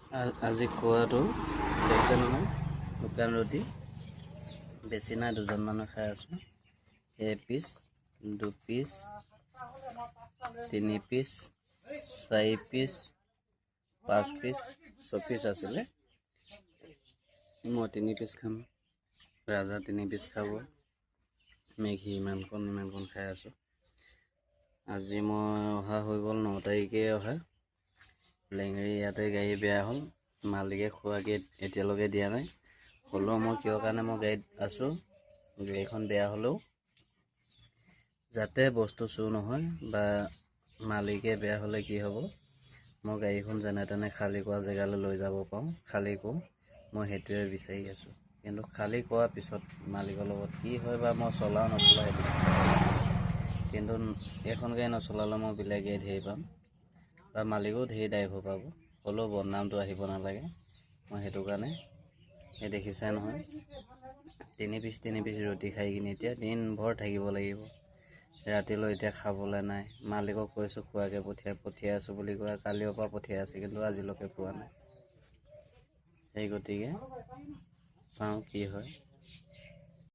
আজি খোৱাটো দেখিছে নহয়, শুকান ৰুটি বেছি নাই, দুজন মানুহ খাই আছোঁ। এপিচ, 2 piece, 3 piece, 4 piece, 5 piece, 6 piece আছিলে। মই 3 পিচ খাম, ৰাজা 3 পিচ খাব, মেঘি ইমানকণ খাই আছোঁ। আজি মই অহা হৈ গ'ল 9 তাৰিখে অহা। লেঙেৰী ইয়াতে গাড়ী বেয়া হ'ল, মালিকে খোৱাকৈ এতিয়ালৈকে দিয়া নাই। হ'লেও মই কিয় কাৰণে মই গাড়ীত আছোঁ, গাড়ীখন বেয়া হ'লেও যাতে বস্তু চুৰ নহয় বা মালিকে বেয়া হ'লে কি হ'ব, মই গাড়ীখন যেনে তেনে খালী কৰা জেগালৈ লৈ যাব পাৰোঁ, খালী কৰোঁ, মই সেইটোৱে বিচাৰি আছোঁ। কিন্তু খালী কৰাৰ পিছত মালিকৰ লগত কি হয় বা মই চলাওঁ নচলাওঁ সেইটো, কিন্তু এইখন গাড়ী নচলালে মই বেলেগ গাড়ী ধেৰ পাম বা মালিকেও ধেৰ ড্ৰাইভাৰ পাব, হ'লেও বদনামটো আহিব নালাগে। মই সেইটো কাৰণে এই দেখিছাই নহয়, 3 পিচ ৰুটি খাই কিনি এতিয়া দিনভৰ থাকিব লাগিব। ৰাতিলৈ এতিয়া খাবলৈ নাই। মালিকক কৈছোঁ খোৱাকৈ পঠিয়াই আছোঁ বুলি কয়, কালিৰ পৰা পঠিয়াই আছে, কিন্তু আজিলৈকে পোৱা নাই। সেই গতিকে চাওঁ কি হয়।